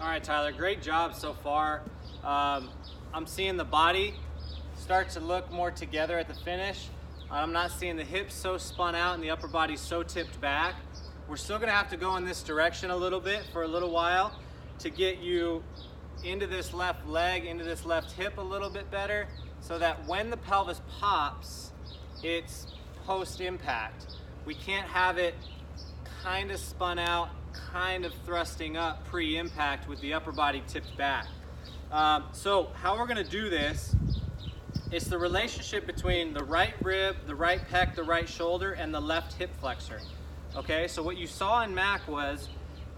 All right, Tyler, great job so far. I'm seeing the body start to look more together at the finish. I'm not seeing the hips so spun out and the upper body so tipped back. We're still gonna have to go in this direction a little bit for a little while to get you into this left leg, into this left hip a little bit better, so that when the pelvis pops, it's post-impact. We can't have it kind of spun out, kind of thrusting up pre-impact with the upper body tipped back. So how we're gonna do this, it's the relationship between the right rib, the right pec, the right shoulder, and the left hip flexor. Okay, so what you saw in Mac was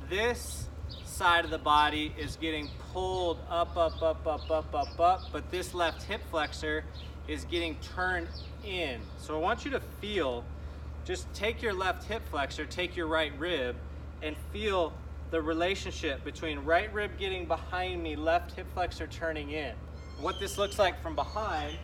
this side of the body is getting pulled up, but this left hip flexor is getting turned in. So I want you to feel, just take your left hip flexor, take your right rib, and feel the relationship between right rib getting behind me, left hip flexor turning in. What this looks like from behind,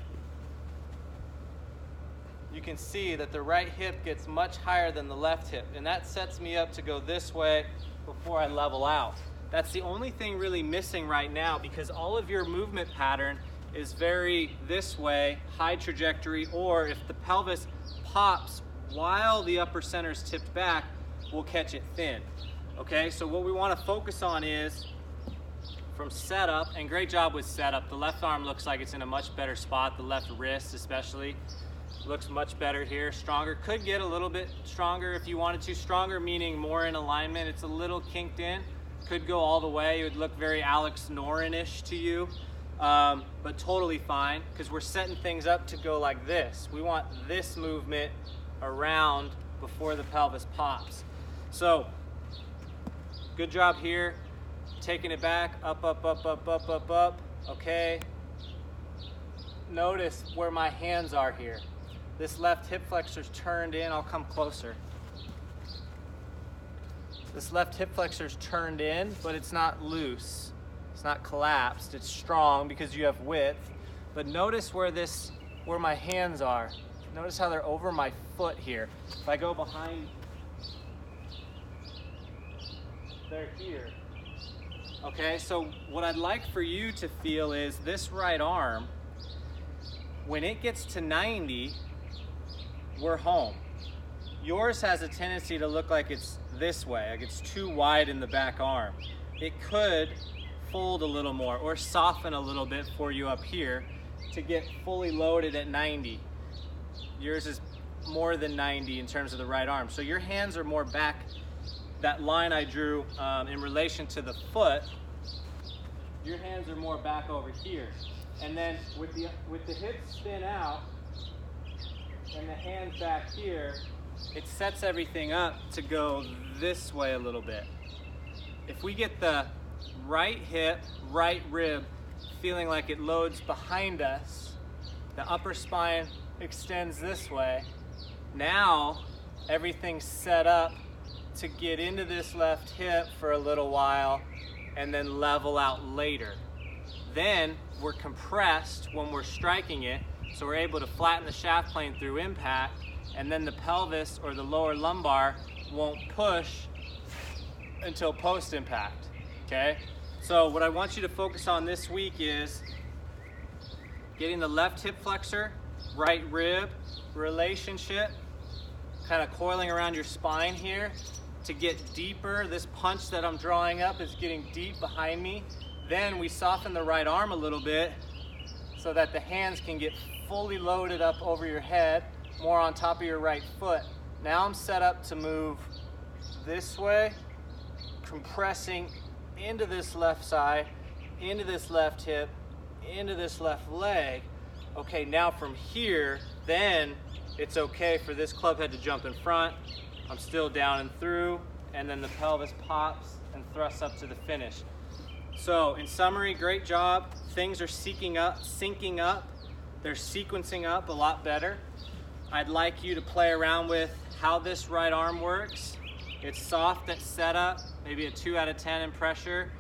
you can see that the right hip gets much higher than the left hip, and that sets me up to go this way before I level out. That's the only thing really missing right now, because all of your movement pattern is very this way, high trajectory, or if the pelvis pops while the upper center is tipped back, we'll catch it thin. Okay, so what we want to focus on is from setup, and great job with setup. The left arm looks like it's in a much better spot, the left wrist especially. Looks much better here, stronger. Could get a little bit stronger if you wanted to. Stronger meaning more in alignment. It's a little kinked in. Could go all the way. It would look very Alex Noren-ish to you, but totally fine, because we're setting things up to go like this. We want this movement around before the pelvis pops. So, good job here. Taking it back, up, up, up, up, up, up, up. Okay. Notice where my hands are here. This left hip flexor's turned in. I'll come closer. This left hip flexor's turned in, but it's not loose. It's not collapsed. It's strong because you have width. But notice where my hands are. Notice how they're over my foot here. If I go behind, they're here. Okay, so what I'd like for you to feel is this right arm, when it gets to 90, we're home. Yours has a tendency to look like it's this way, like it's too wide in the back arm. It could fold a little more or soften a little bit for you up here to get fully loaded at 90. Yours is more than 90 in terms of the right arm. So your hands are more back. That line I drew in relation to the foot, your hands are more back over here. And then with the hips spin out and the hands back here, it sets everything up to go this way a little bit. If we get the right hip, right rib feeling like it loads behind us, the upper spine extends this way, now everything's set up to get into this left hip for a little while and then level out later. Then we're compressed when we're striking it, so we're able to flatten the shaft plane through impact, and then the pelvis or the lower lumbar won't push until post-impact, okay? So what I want you to focus on this week is getting the left hip flexor, right rib relationship, kind of coiling around your spine here to get deeper. This punch that I'm drawing up is getting deep behind me. Then we soften the right arm a little bit so that the hands can get fully loaded up over your head, more on top of your right foot. Now I'm set up to move this way, compressing into this left side, into this left hip, into this left leg. Okay, now from here, then it's okay for this club head to jump in front. I'm still down and through, and then the pelvis pops and thrusts up to the finish. So in summary, great job. Things are syncing up. They're sequencing up a lot better. I'd like you to play around with how this right arm works. It's soft at setup, maybe a 2 out of 10 in pressure.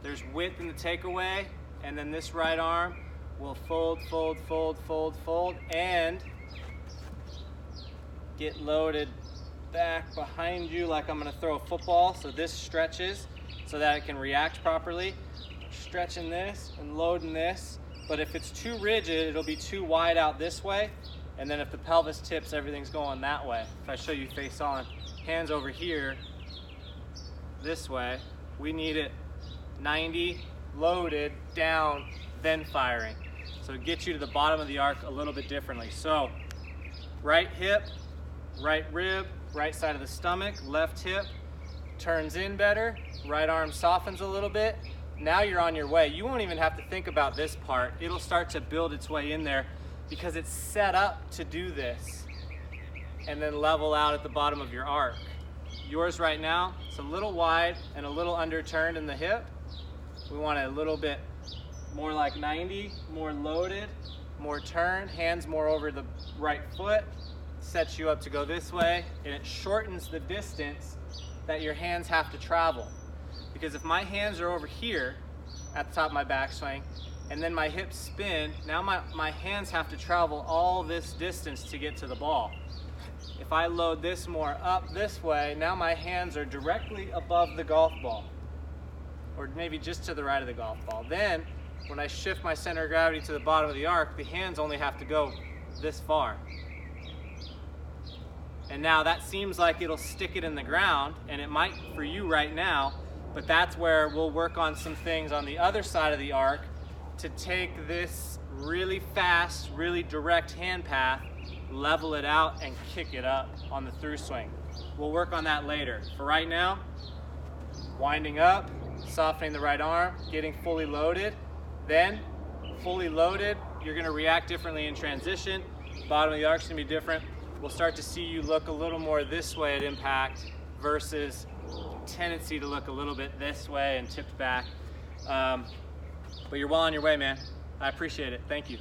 There's width in the takeaway, and then this right arm will fold, fold, fold, fold, fold, and get loaded back behind you like I'm gonna throw a football. So this stretches. so that it can react properly. Stretching this and loading this, but if it's too rigid, it'll be too wide out this way, and then if the pelvis tips, everything's going that way. If I show you face on, hands over here, this way, we need it 90, loaded, down, then firing. So it gets you to the bottom of the arc a little bit differently. So right hip, right rib, right side of the stomach, left hip, turns in better, right arm softens a little bit. Now you're on your way. You won't even have to think about this part. It'll start to build its way in there because it's set up to do this and then level out at the bottom of your arc. Yours right now, it's a little wide and a little underturned in the hip. We want it a little bit more like 90, more loaded, more turn, hands more over the right foot, sets you up to go this way, and it shortens the distance that your hands have to travel. Because if my hands are over here at the top of my backswing, and then my hips spin, now my hands have to travel all this distance to get to the ball. If I load this more up this way, now my hands are directly above the golf ball, or maybe just to the right of the golf ball. Then, when I shift my center of gravity to the bottom of the arc, the hands only have to go this far. And now that seems like it'll stick it in the ground, and it might for you right now, but that's where we'll work on some things on the other side of the arc to take this really fast, really direct hand path, level it out, and kick it up on the through swing. We'll work on that later. For right now, winding up, softening the right arm, getting fully loaded. Then, fully loaded, you're gonna react differently in transition. Bottom of the arc's gonna be different. We'll start to see you look a little more this way at impact versus tendency to look a little bit this way and tipped back. But you're well on your way, man. I appreciate it. Thank you.